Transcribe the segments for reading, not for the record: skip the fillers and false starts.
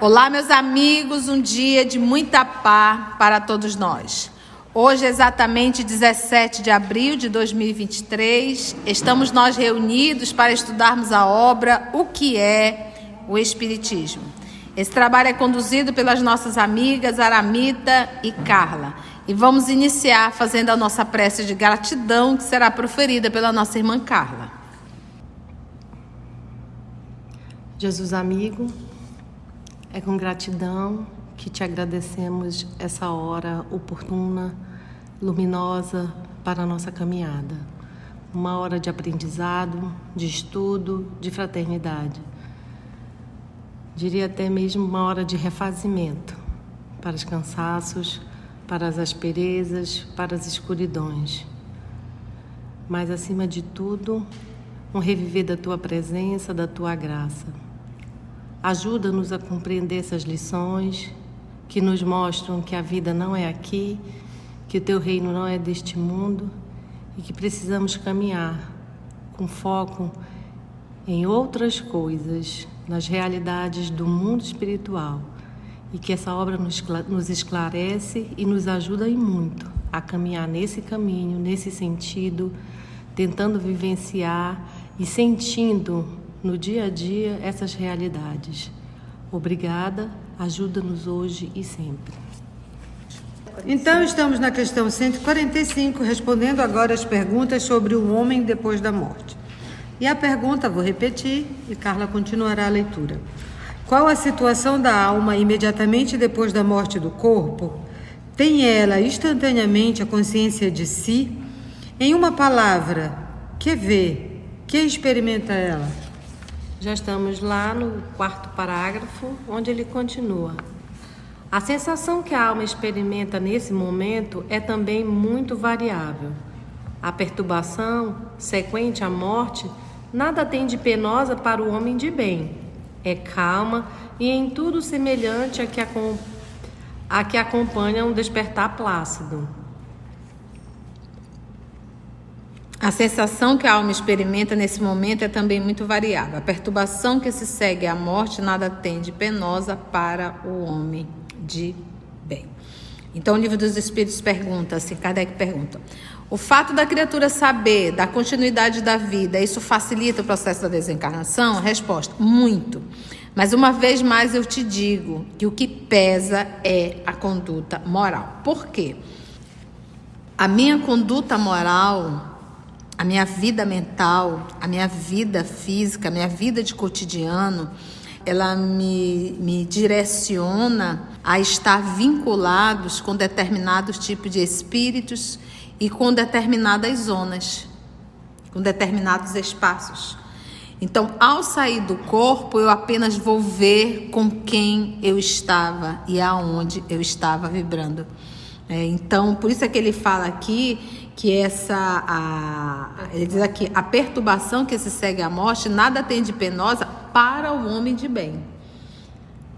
Olá, meus amigos, um dia de muita paz para todos nós. Hoje, exatamente 17 de abril de 2023, estamos nós reunidos para estudarmos a obra O que é o Espiritismo. Esse trabalho é conduzido pelas nossas amigas Aramita e Carla. E vamos iniciar fazendo a nossa prece de gratidão, que será proferida pela nossa irmã Carla. Jesus amigo, é com gratidão que te agradecemos essa hora oportuna, luminosa para a nossa caminhada. Uma hora de aprendizado, de estudo, de fraternidade. Diria até mesmo uma hora de refazimento para os cansaços, para as asperezas, para as escuridões. Mas, acima de tudo, um reviver da tua presença, da tua graça. Ajuda-nos a compreender essas lições que nos mostram que a vida não é aqui, que o teu reino não é deste mundo e que precisamos caminhar com foco em outras coisas, nas realidades do mundo espiritual, e que essa obra nos esclarece e nos ajuda em muito a caminhar nesse caminho, nesse sentido, tentando vivenciar e sentindo no dia a dia essas realidades. Obrigada, ajuda-nos hoje e sempre. Então, estamos na questão 145, respondendo agora as perguntas sobre o homem depois da morte. E a pergunta, vou repetir, e Carla continuará a leitura. Qual a situação da alma imediatamente depois da morte do corpo? Tem ela instantaneamente a consciência de si? Em uma palavra, que vê, que experimenta ela? Já estamos lá no 4º parágrafo, onde ele continua. A sensação que a alma experimenta nesse momento é também muito variável. A perturbação, sequente à morte, nada tem de penosa para o homem de bem. É calma e em tudo semelhante a que acompanha um despertar plácido. A sensação que a alma experimenta nesse momento é também muito variável. A perturbação que se segue à morte nada tem de penosa para o homem de bem. Então, o Livro dos Espíritos pergunta, assim, Kardec pergunta: o fato da criatura saber da continuidade da vida, isso facilita o processo da desencarnação? A resposta: muito. Mas uma vez mais eu te digo que o que pesa é a conduta moral. Por quê? A minha conduta moral, a minha vida mental, a minha vida física, a minha vida de cotidiano, ela me direciona a estar vinculados com determinados tipos de espíritos e com determinadas zonas, com determinados espaços. Então, ao sair do corpo, eu apenas vou ver com quem eu estava e aonde eu estava vibrando. Então, por isso é que ele fala aqui que ele diz aqui, a perturbação que se segue à morte nada tem de penosa para o homem de bem.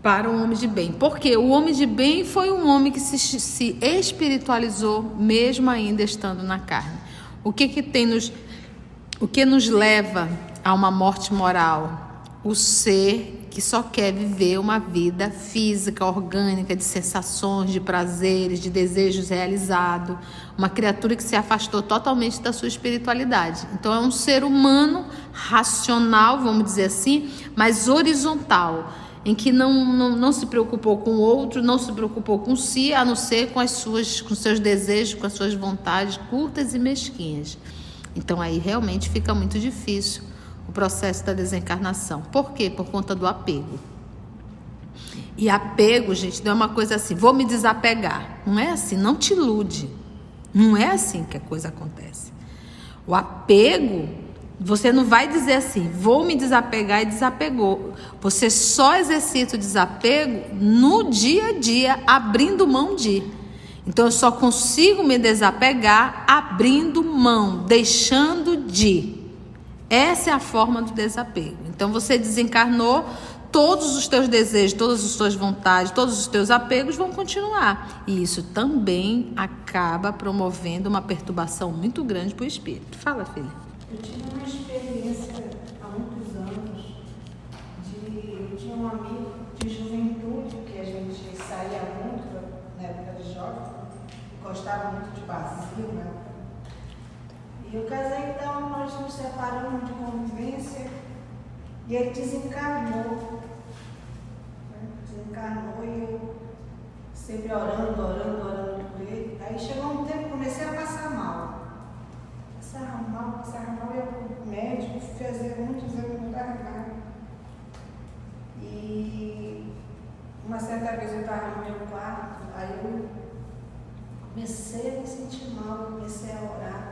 Para o homem de bem. Porque o homem de bem foi um homem que se espiritualizou mesmo ainda estando na carne. O que nos leva a uma morte moral? O ser que só quer viver uma vida física, orgânica, de sensações, de prazeres, de desejos realizados. Uma criatura que se afastou totalmente da sua espiritualidade. Então é um ser humano racional, vamos dizer assim, mas horizontal, em que não se preocupou com o outro, não se preocupou com si, a não ser com seus desejos, com as suas vontades curtas e mesquinhas. Então aí realmente fica muito difícil o processo da desencarnação. Por quê? Por conta do apego. E apego, gente, não é uma coisa assim, vou me desapegar. Não é assim, não te ilude. Não é assim que a coisa acontece. O apego, você não vai dizer assim, vou me desapegar e desapegou. Você só exercita o desapego no dia a dia, abrindo mão de. Então eu só consigo me desapegar abrindo mão, deixando de. Essa é a forma do desapego. Então você desencarnou, todos os teus desejos, todas as tuas vontades, todos os teus apegos vão continuar. E isso também acaba promovendo uma perturbação muito grande para o espírito. Fala, filha. Eu tive uma experiência há muitos anos, eu tinha um amigo de juventude E eu casei, então nós nos separamos de convivência e ele desencarnou. Desencarnou e eu sempre orando por ele. Aí chegou um tempo que comecei a passar mal. Passava mal, ia para o médico, fazia muitos exames, não dava nada. E uma certa vez eu estava no meu quarto, aí eu comecei a me sentir mal, comecei a orar.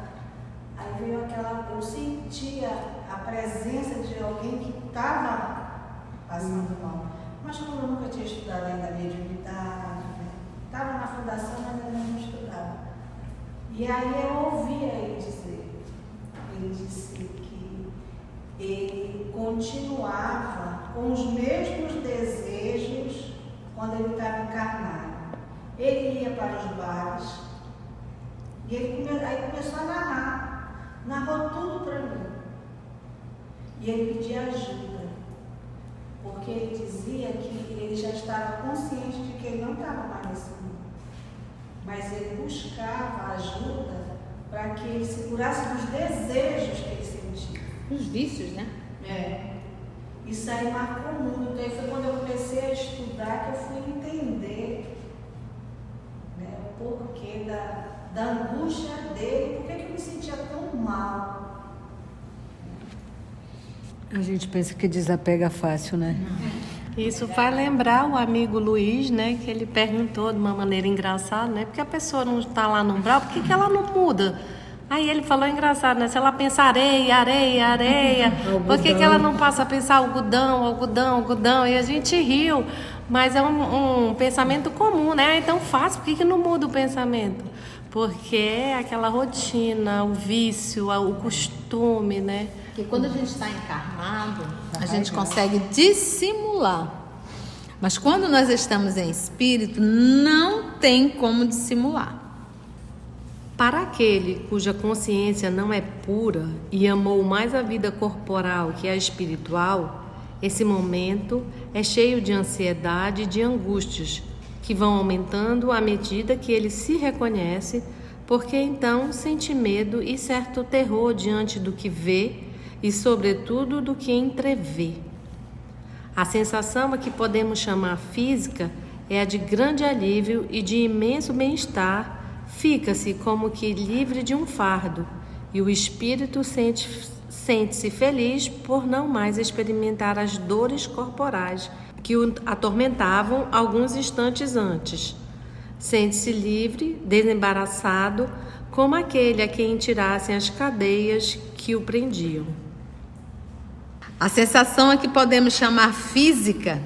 Aí veio eu sentia a presença de alguém que estava passando mal. Mas como eu nunca tinha estudado ainda a mediunidade, estava na fundação, mas ainda não estudava. E aí eu ouvia ele dizer, ele disse que ele continuava com os mesmos desejos quando ele estava encarnado. Ele ia para os bares e aí começou a narrou tudo para mim. E ele pedia ajuda, porque ele dizia que ele já estava consciente de que ele não estava mais nesse mundo, mas ele buscava ajuda para que ele se curasse dos desejos que ele sentia. Os vícios, né? Isso aí marcou muito. Então foi quando eu comecei a estudar que eu fui entender, né, o porquê da angústia dele, por que eu me sentia tão mal. A gente pensa que desapega fácil, né? Isso faz lembrar o amigo Luiz, né? Que ele perguntou de uma maneira engraçada, né? Porque a pessoa não está lá no umbral, por que ela não muda? Aí ele falou engraçado, né? Se ela pensa areia, por que ela não passa a pensar algodão? E a gente riu, mas é um pensamento comum, né? É tão fácil, por que não muda o pensamento? Porque é aquela rotina, o vício, o costume, né? Porque quando a gente está encarnado, a gente consegue dissimular. Mas quando nós estamos em espírito, não tem como dissimular. Para aquele cuja consciência não é pura e amou mais a vida corporal que a espiritual, esse momento é cheio de ansiedade e de angústias, que vão aumentando à medida que ele se reconhece, porque então sente medo e certo terror diante do que vê e, sobretudo, do que entrevê. A sensação a que podemos chamar física é a de grande alívio e de imenso bem-estar. Fica-se como que livre de um fardo, e o espírito sente-se feliz por não mais experimentar as dores corporais que o atormentavam alguns instantes antes. Sente-se livre, desembaraçado, como aquele a quem tirassem as cadeias que o prendiam. A sensação a que podemos chamar física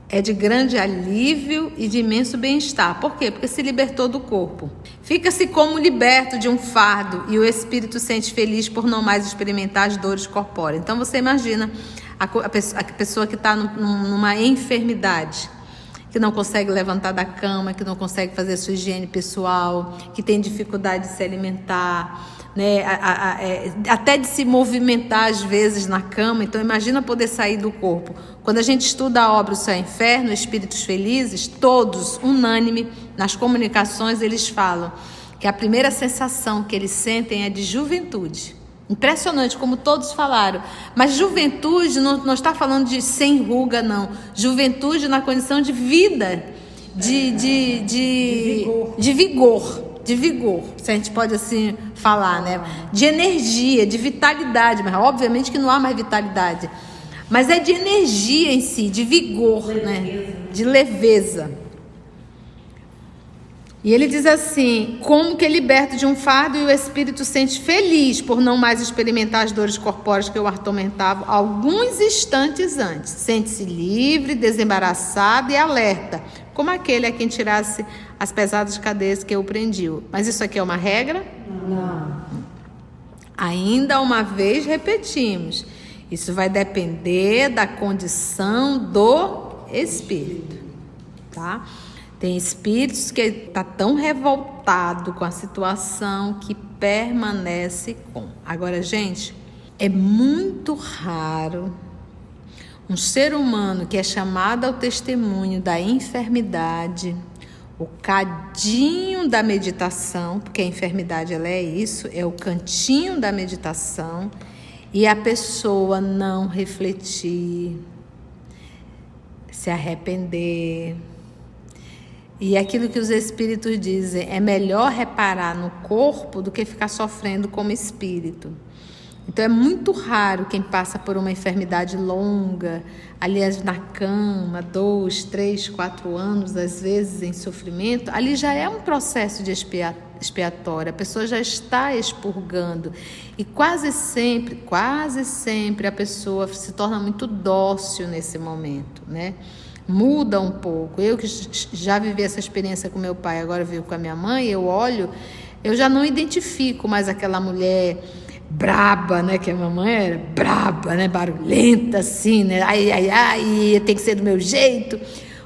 é de grande alívio e de imenso bem-estar. Por quê? Porque se libertou do corpo. Fica-se como liberto de um fardo e o espírito sente feliz por não mais experimentar as dores corpóreas. Então você imagina a pessoa que está numa enfermidade, que não consegue levantar da cama, que não consegue fazer sua higiene pessoal, que tem dificuldade de se alimentar, né? Até de se movimentar às vezes na cama. Então imagina poder sair do corpo. Quando a gente estuda a obra O Céu e o Inferno, Espíritos Felizes, todos, unânime, nas comunicações eles falam que a primeira sensação que eles sentem é de juventude. Impressionante, como todos falaram. Mas juventude não está falando de sem ruga, não. Juventude na condição de vida, de vigor, se a gente pode assim falar, né? De energia, de vitalidade, mas obviamente que não há mais vitalidade. Mas é de energia em si, de vigor, né? De leveza. E ele diz assim, como que é liberto de um fardo e o espírito sente feliz por não mais experimentar as dores corpóreas que o atormentavam alguns instantes antes. Sente-se livre, desembaraçado e alerta, como aquele a quem tirasse as pesadas cadeias que o prendiam. Mas isso aqui é uma regra? Não. Ainda uma vez repetimos, isso vai depender da condição do espírito, tá? Tem espíritos que está tão revoltado com a situação que permanece com. Agora, gente, é muito raro um ser humano que é chamado ao testemunho da enfermidade o cadinho da meditação, porque a enfermidade ela é isso, é o cantinho da meditação, e a pessoa não refletir, se arrepender. E aquilo que os espíritos dizem, é melhor reparar no corpo do que ficar sofrendo como espírito. Então é muito raro quem passa por uma enfermidade longa, aliás na cama, 2, 3, 4 anos, às vezes em sofrimento, ali já é um processo de expiatório, a pessoa já está expurgando. E quase sempre a pessoa se torna muito dócil nesse momento, né? Muda um pouco. Eu que já vivi essa experiência com meu pai, agora vivo com a minha mãe, eu olho, eu já não identifico mais aquela mulher braba, né, que a mamãe era braba, né, barulhenta assim, né, ai, tem que ser do meu jeito.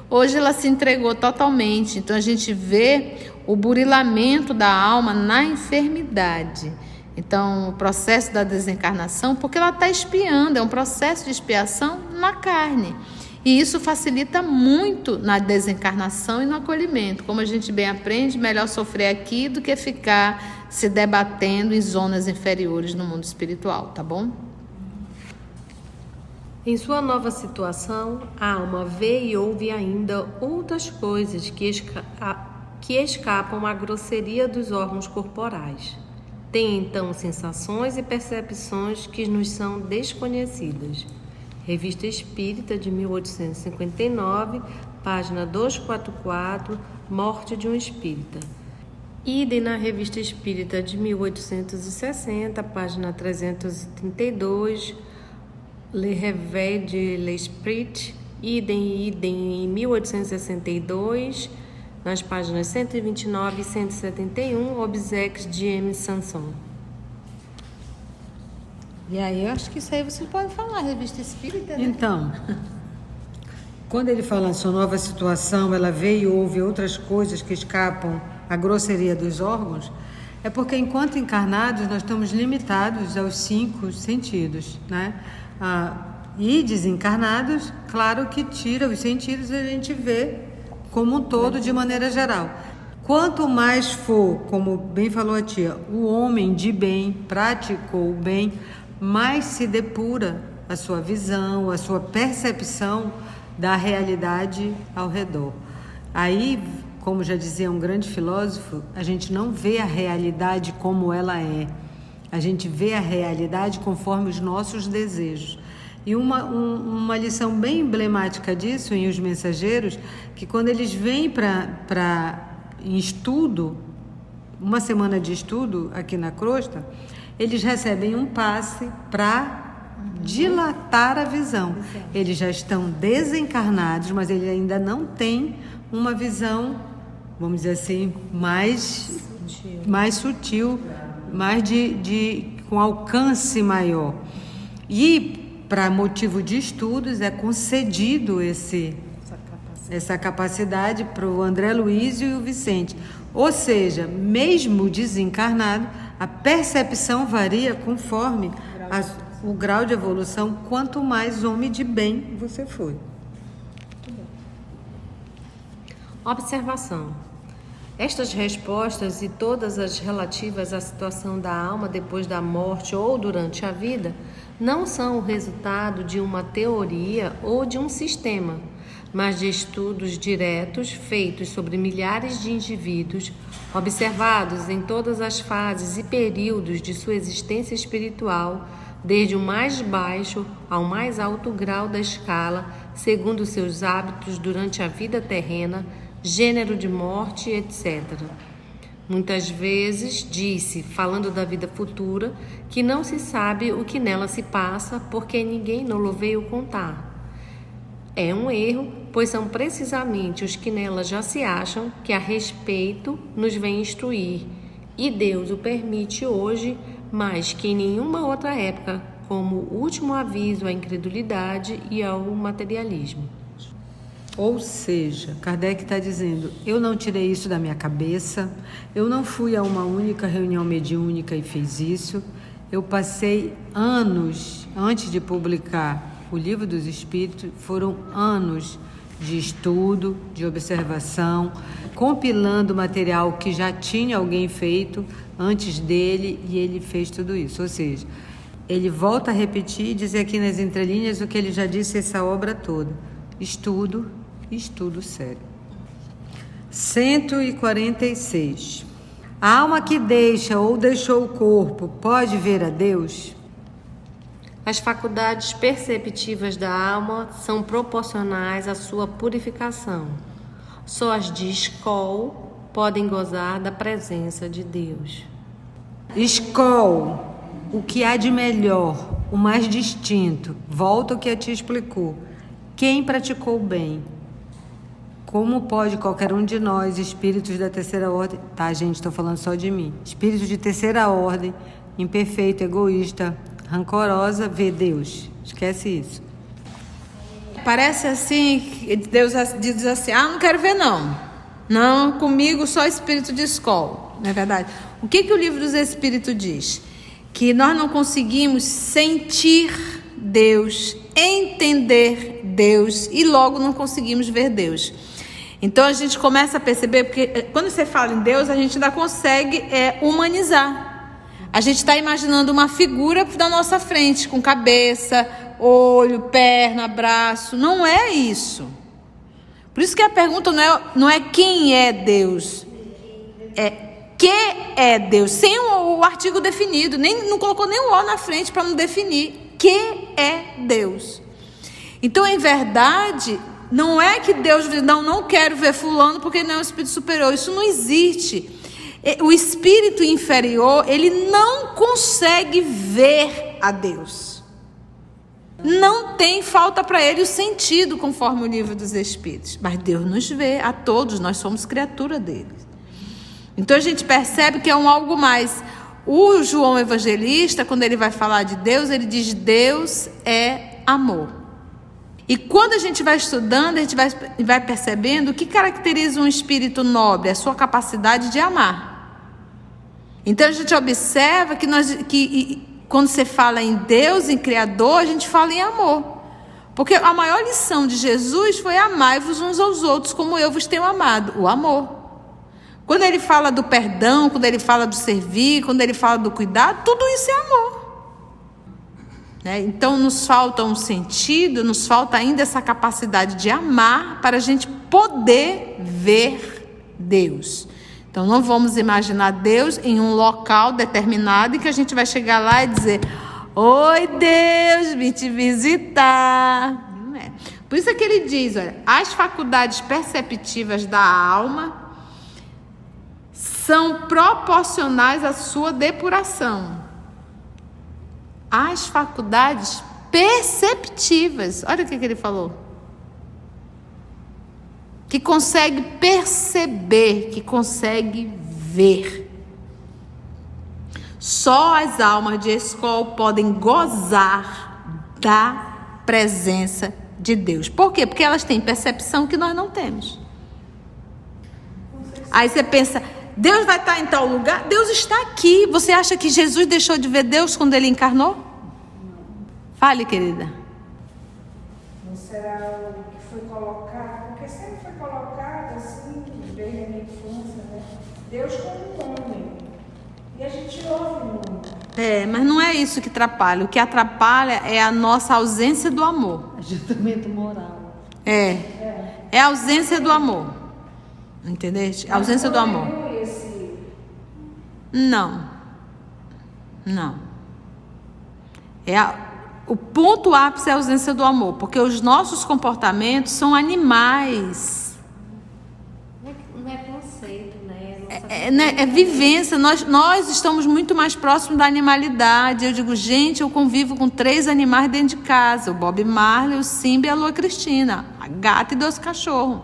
Hoje ela se entregou totalmente, então a gente vê o burilamento da alma na enfermidade. Então o processo da desencarnação, porque ela está expiando, é um processo de expiação na carne. E isso facilita muito na desencarnação e no acolhimento. Como a gente bem aprende, melhor sofrer aqui do que ficar se debatendo em zonas inferiores no mundo espiritual, tá bom? Em sua nova situação, a alma vê e ouve ainda outras coisas que escapam à grosseria dos órgãos corporais. Tem então sensações e percepções que nos são desconhecidas. Revista Espírita de 1859, página 244, Morte de um Espírita. Idem na Revista Espírita de 1860, página 332, Le Réveil de l'Esprit. Idem em 1862, nas páginas 129 e 171, Obsèques de M. Sanson. E aí eu acho que isso aí você pode falar, Revista Espírita, né? Então, quando ele fala em sua nova situação, ela vê e ouve outras coisas que escapam à grosseria dos órgãos, é porque enquanto encarnados nós estamos limitados aos 5 sentidos, né? E desencarnados, claro que tira os sentidos e a gente vê como um todo de maneira geral. Quanto mais for, como bem falou a tia, o homem de bem, praticou o bem, mais se depura a sua visão, a sua percepção da realidade ao redor. Aí, como já dizia um grande filósofo, a gente não vê a realidade como ela é. A gente vê a realidade conforme os nossos desejos. E uma lição bem emblemática disso em Os Mensageiros, que quando eles vêm em estudo, uma semana de estudo aqui na crosta, eles recebem um passe para dilatar a visão. Eles já estão desencarnados, mas eles ainda não têm uma visão, vamos dizer assim, mais sutil, mais com alcance maior. E, para motivo de estudos, é concedido essa capacidade para o André Luizio e o Vicente. Ou seja, mesmo desencarnado, a percepção varia conforme o grau de evolução, quanto mais homem de bem você for. Observação. Estas respostas e todas as relativas à situação da alma depois da morte ou durante a vida não são o resultado de uma teoria ou de um sistema, mas de estudos diretos feitos sobre milhares de indivíduos, observados em todas as fases e períodos de sua existência espiritual, desde o mais baixo ao mais alto grau da escala, segundo seus hábitos durante a vida terrena, gênero de morte, etc. Muitas vezes disse, falando da vida futura, que não se sabe o que nela se passa porque ninguém não veio contar. É um erro, pois são precisamente os que nela já se acham que a respeito nos vêm instruir, e Deus o permite hoje mais que em nenhuma outra época, como último aviso à incredulidade e ao materialismo. Ou seja, Kardec está dizendo, eu não tirei isso da minha cabeça, eu não fui a uma única reunião mediúnica e fiz isso, eu passei anos, antes de publicar o Livro dos Espíritos, foram anos de estudo, de observação, compilando material que já tinha alguém feito antes dele e ele fez tudo isso. Ou seja, ele volta a repetir e dizer aqui nas entrelinhas o que ele já disse essa obra toda. Estudo, estudo sério. 146. A alma que deixa ou deixou o corpo pode ver a Deus? As faculdades perceptivas da alma são proporcionais à sua purificação. Só as de escol podem gozar da presença de Deus. Escol, o que há de melhor, o mais distinto, volta ao que a ti explicou. Quem praticou bem? Como pode qualquer um de nós, espíritos da terceira ordem, tá, gente, estou falando só de mim, espíritos de terceira ordem, imperfeito, egoísta, rancorosa, ver Deus? Esquece isso. Parece assim, que Deus diz assim, não quero ver não. Não, comigo só espírito de escola, não é verdade? O que o livro dos Espíritos diz? Que nós não conseguimos sentir Deus, entender Deus e logo não conseguimos ver Deus. Então a gente começa a perceber, porque quando você fala em Deus, a gente ainda consegue humanizar. A gente está imaginando uma figura da nossa frente, com cabeça, olho, perna, braço. Não é isso. Por isso que a pergunta não é quem é Deus, é que é Deus, sem o artigo definido, não colocou nem o O na frente para não definir. Que é Deus. Então, em verdade, não é que Deus diz, não quero ver fulano porque não é um espírito superior. Isso não existe. O espírito inferior, ele não consegue ver a Deus. Não tem, falta para ele o sentido, conforme o livro dos Espíritos. Mas Deus nos vê, a todos, nós somos criatura dele. Então a gente percebe que é um algo mais. O João Evangelista, quando ele vai falar de Deus, ele diz: Deus é amor. E quando a gente vai estudando, a gente vai percebendo o que caracteriza um espírito nobre, a sua capacidade de amar. Então a gente observa que quando você fala em Deus, em Criador, a gente fala em amor. Porque a maior lição de Jesus foi: amai-vos uns aos outros como eu vos tenho amado. O amor. Quando ele fala do perdão, quando ele fala do servir, quando ele fala do cuidado, tudo isso é amor. Né? Então nos falta um sentido, nos falta ainda essa capacidade de amar para a gente poder ver Deus. Então não vamos imaginar Deus em um local determinado em que a gente vai chegar lá e dizer: oi Deus, vim te visitar. Não é. Por isso é que ele diz, olha, as faculdades perceptivas da alma são proporcionais à sua depuração. As faculdades perceptivas, olha o que ele falou. Que consegue perceber, que consegue ver. Só as almas de escola podem gozar da presença de Deus. Por quê? Porque elas têm percepção que nós não temos. Aí você pensa: Deus vai estar em tal lugar? Deus está aqui. Você acha que Jesus deixou de ver Deus quando ele encarnou? Fale, querida. Não será o que foi colocado, porque sempre foi colocado assim, desde a minha infância, né? Deus como um homem. E a gente ouve muito. Mas não é isso que atrapalha. O que atrapalha é a nossa ausência do amor. Ajustamento moral. É a ausência do amor. Entendeste? A ausência do amor. Não. O ponto ápice é a ausência do amor, porque os nossos comportamentos são animais. Não é conceito, né? É vivência. Nós estamos muito mais próximos da animalidade. Eu digo, gente, eu convivo com 3 animais dentro de casa: o Bob Marley, o Simba e a Lua Cristina, a gata e 2 cachorros.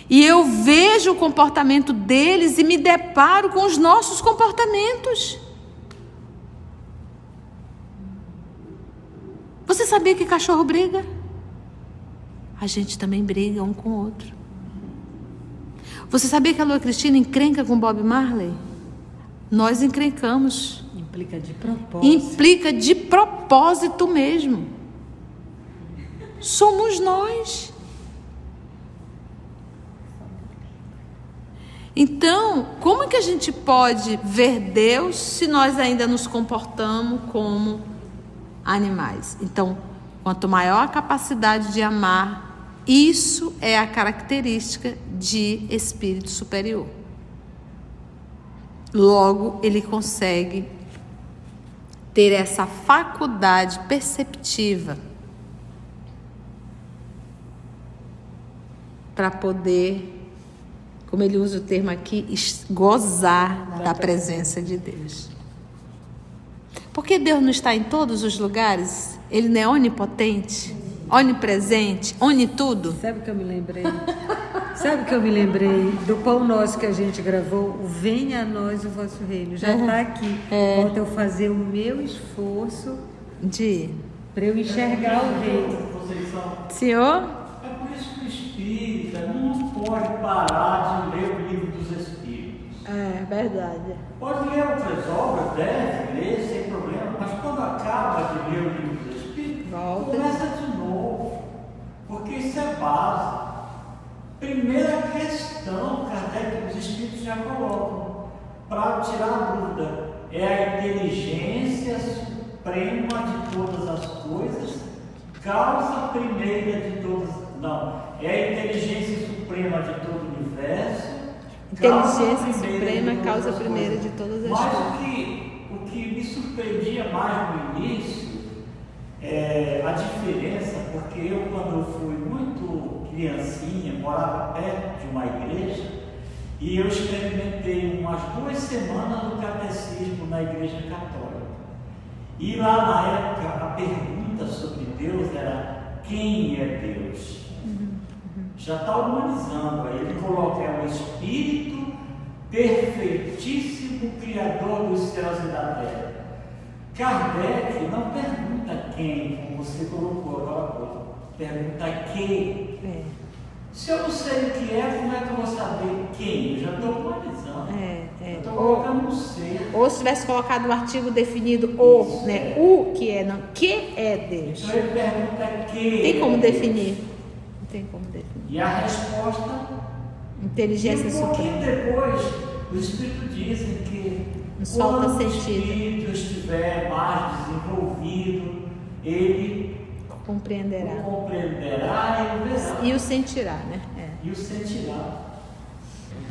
E eu vejo o comportamento deles e me deparo com os nossos comportamentos. Você sabia que cachorro briga? A gente também briga um com o outro. Você sabia que a Lua Cristina encrenca com Bob Marley? Nós encrencamos. Implica de propósito. Implica de propósito mesmo. Somos nós. Então, como é que a gente pode ver Deus se nós ainda nos comportamos como animais? Então, quanto maior a capacidade de amar, isso é a característica de espírito superior. Logo, ele consegue ter essa faculdade perceptiva para poder, como ele usa o termo aqui, gozar da presença de Deus. Porque Deus não está em todos os lugares? Ele não é onipotente, onipresente, onitudo? Sabe o que eu me lembrei? Sabe o que eu me lembrei do Pão Nosso que a gente gravou? O Venha a nós o vosso reino. Já está aqui. Falta eu fazer o meu esforço para eu enxergar o reino. Senhor? É por isso que o espírita não pode parar de ler o livro dos espíritos. É verdade. Pode ler outras obras, deve ler sem problema, mas quando acaba de ler o livro dos espíritos, Volta. começa de novo, porque isso é base. Primeira questão, Kardec, os espíritos já colocam, para tirar a dúvida, é a inteligência suprema de todas as coisas, causa primeira de todas, não, é a inteligência suprema de todo o universo, Inteligência suprema, causa primeira de todas as coisas. Mas o que me surpreendia mais no início é a diferença, porque eu, quando eu fui muito criancinha, morava perto de uma igreja, e eu experimentei umas 2 semanas no catecismo na igreja católica. E lá na época a pergunta sobre Deus era: quem é Deus? Já está humanizando, aí ele coloca: é o Espírito perfeitíssimo, Criador dos céus e da terra. Kardec não pergunta quem, como você colocou agora há pouco, pergunta que. Se eu não sei o que é, como é que eu vou saber quem? Eu já estou humanizando. Eu estou colocando um ser. Ou se tivesse colocado o artigo definido o, né? O que é, não. Que é Deus? Então ele pergunta que. Tem como definir? Não tem como definir. E a resposta. Inteligência E um pouquinho suprema. depois, os Espíritos dizem que Nos falta quando o sentido. Espírito estiver mais desenvolvido, ele Compreenderá. o compreenderá e o verá. E o sentirá, né? E o sentirá.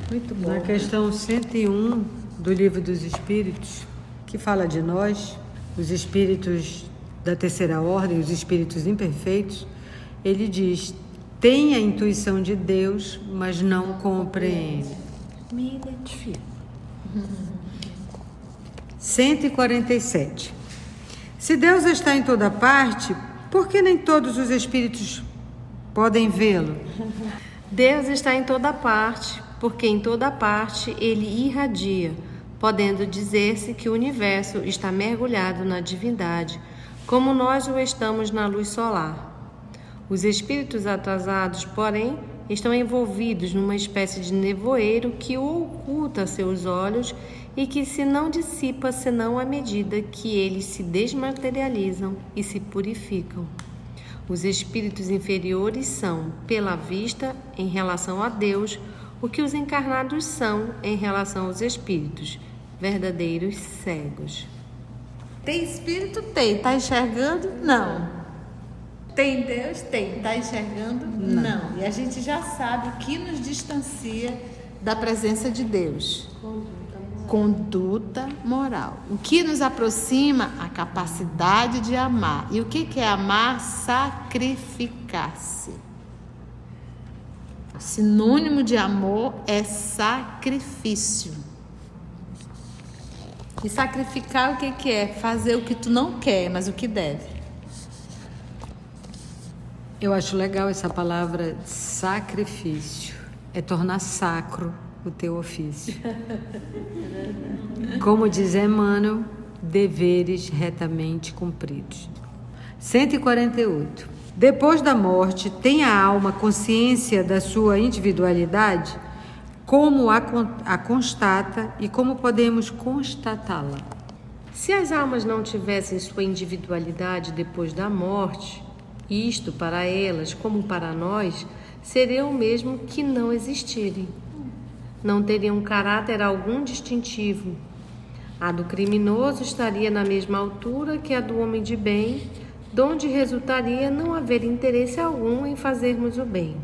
Muito bom. Na questão 101 do Livro dos Espíritos, que fala de nós, os espíritos da terceira ordem, os espíritos imperfeitos, ele diz: tem a intuição de Deus, mas não compreende. Me identifico. 147. Se Deus está em toda parte, por que nem todos os espíritos podem vê-lo? Deus está em toda parte, porque em toda parte ele irradia, podendo dizer-se que o universo está mergulhado na divindade, como nós o estamos na luz solar. Os espíritos atrasados, porém, estão envolvidos numa espécie de nevoeiro que o oculta a seus olhos e que se não dissipa senão à medida que eles se desmaterializam e se purificam. Os espíritos inferiores são, pela vista, em relação a Deus, o que os encarnados são em relação aos espíritos, verdadeiros cegos. Tem espírito? Tem. Está enxergando? Não. Tem Deus? Tem. Está enxergando? Não. E a gente já sabe o que nos distancia da presença de Deus. Conduta moral. O que nos aproxima? A capacidade de amar. E o que é amar? Sacrificar-se. O sinônimo de amor é sacrifício. E sacrificar o que é? Fazer o que tu não quer, mas o que deve. Eu acho legal essa palavra sacrifício. É tornar sacro o teu ofício. Como diz Emmanuel, deveres retamente cumpridos. 148. Depois da morte, tem a alma consciência da sua individualidade? Como a constata e como podemos constatá-la? Se as almas não tivessem sua individualidade depois da morte, isto para elas, como para nós, seria o mesmo que não existirem. não teriam caráter algum distintivo. A do criminoso estaria na mesma altura que a do homem de bem, donde resultaria não haver interesse algum em fazermos o bem.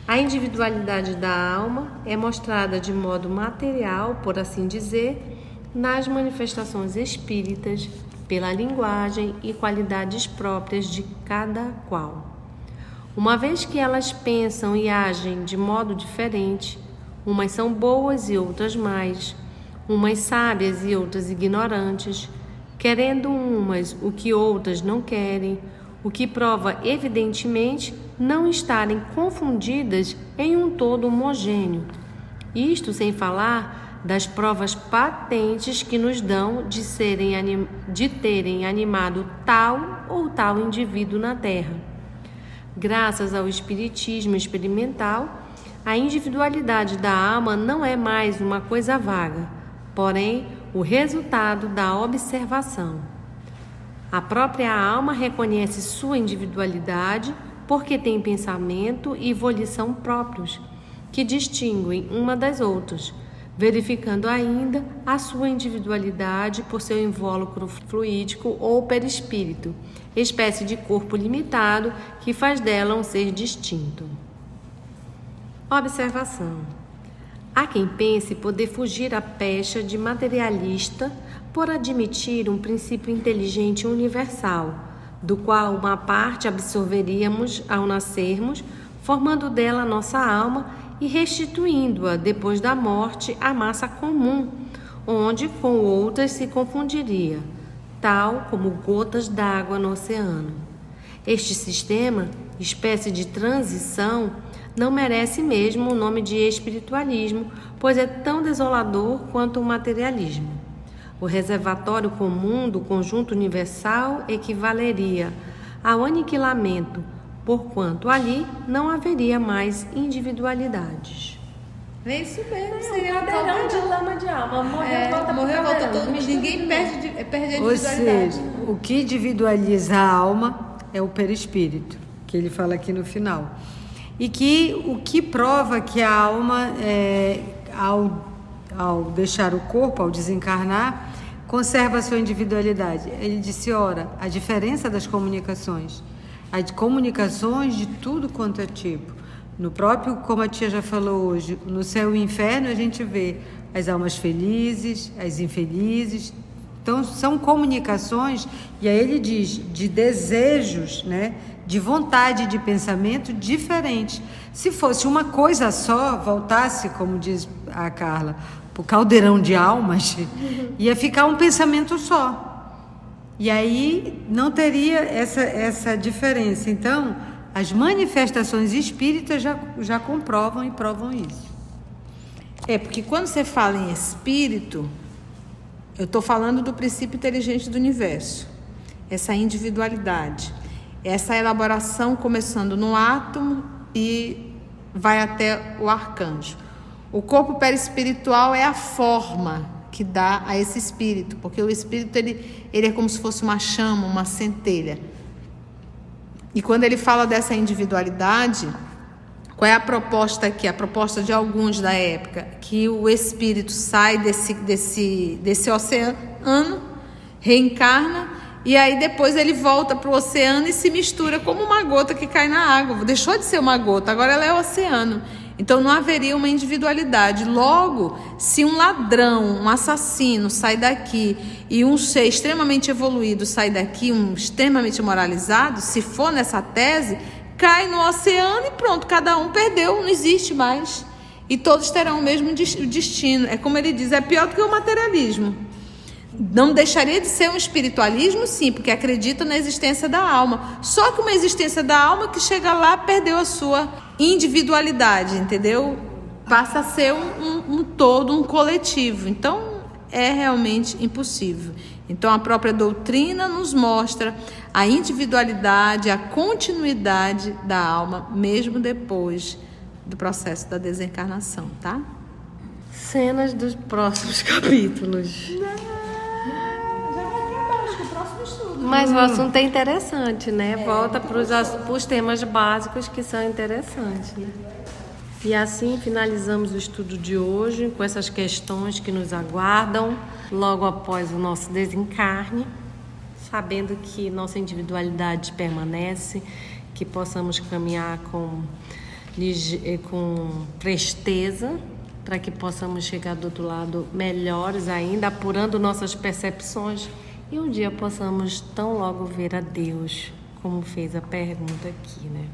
A individualidade da alma é mostrada de modo material, por assim dizer, nas manifestações espíritas, pela linguagem e qualidades próprias de cada qual. Uma vez que elas pensam e agem de modo diferente, umas são boas e outras mais, umas sábias e outras ignorantes, querendo umas o que outras não querem, o que prova evidentemente não estarem confundidas em um todo homogêneo. Isto sem falar das provas patentes que nos dão de terem animado tal ou tal indivíduo na Terra. Graças ao espiritismo experimental, a individualidade da alma não é mais uma coisa vaga, porém o resultado da observação. A própria alma reconhece sua individualidade porque tem pensamento e volição próprios, que distinguem uma das outras, verificando ainda a sua individualidade por seu invólucro fluídico ou perispírito, espécie de corpo limitado que faz dela um ser distinto. Observação. Há quem pense poder fugir à pecha de materialista por admitir um princípio inteligente universal, do qual uma parte absorveríamos ao nascermos, formando dela nossa alma e restituindo-a depois da morte à massa comum, onde com outras se confundiria, tal como gotas d'água no oceano. Este sistema, espécie de transição, não merece mesmo o nome de espiritualismo, pois é tão desolador quanto o materialismo. O reservatório comum do conjunto universal equivaleria ao aniquilamento, porquanto ali não haveria mais individualidades. É isso mesmo, seria Cadeirão de lama de alma. Morreu, volta todo mundo, ninguém perde a Ou individualidade. seja, o que individualiza a alma é o perispírito, que ele fala aqui no final. E que o que prova que a alma, ao deixar o corpo, ao desencarnar, conserva a sua individualidade. Ele disse, ora, a diferença das comunicações, as comunicações de tudo quanto é tipo. No próprio, como a tia já falou hoje, no céu e inferno a gente vê as almas felizes, as infelizes. Então são comunicações, e aí ele diz, de desejos, né? De vontade, de pensamento diferente. Se fosse uma coisa só, voltasse, como diz a Carla, para o caldeirão de almas, ia ficar um pensamento só. E aí não teria essa diferença. Então, as manifestações espíritas já comprovam e provam isso. Porque quando você fala em espírito, eu estou falando do princípio inteligente do universo, essa individualidade, essa elaboração começando no átomo e vai até o arcanjo. O corpo perispiritual é a forma que dá a esse espírito, porque o espírito ele é como se fosse uma chama, uma centelha. E quando ele fala dessa individualidade, qual é a proposta aqui? A proposta de alguns da época, que o espírito sai desse oceano, reencarna, e aí depois ele volta para o oceano e se mistura como uma gota que cai na água. Deixou de ser uma gota, agora ela é o oceano. Então não haveria uma individualidade. Logo, se um ladrão, um assassino sai daqui e um ser extremamente evoluído sai daqui, um extremamente moralizado, se for nessa tese, cai no oceano e pronto, cada um perdeu, não existe mais. E todos terão o mesmo destino. É como ele diz, é pior do que o materialismo. Não deixaria de ser um espiritualismo, sim, porque acredita na existência da alma. Só que uma existência da alma que chega lá perdeu a sua individualidade, entendeu? Passa a ser um todo, um coletivo. Então, é realmente impossível. Então, a própria doutrina nos mostra a individualidade, a continuidade da alma, mesmo depois do processo da desencarnação, tá? Cenas dos próximos capítulos. Mas o assunto é interessante, né? Volta para os temas básicos que são interessantes, né? E assim finalizamos o estudo de hoje com essas questões que nos aguardam logo após o nosso desencarne, sabendo que nossa individualidade permanece, que possamos caminhar com presteza, para que possamos chegar do outro lado melhores ainda, apurando nossas percepções e um dia possamos tão logo ver a Deus, como fez a pergunta aqui, né?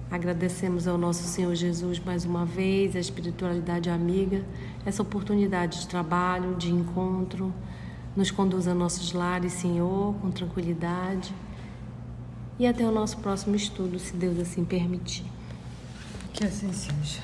Agradecemos ao nosso Senhor Jesus mais uma vez, a espiritualidade amiga, essa oportunidade de trabalho, de encontro. Nos conduza a nossos lares, Senhor, com tranquilidade. E até o nosso próximo estudo, se Deus assim permitir. Que assim seja.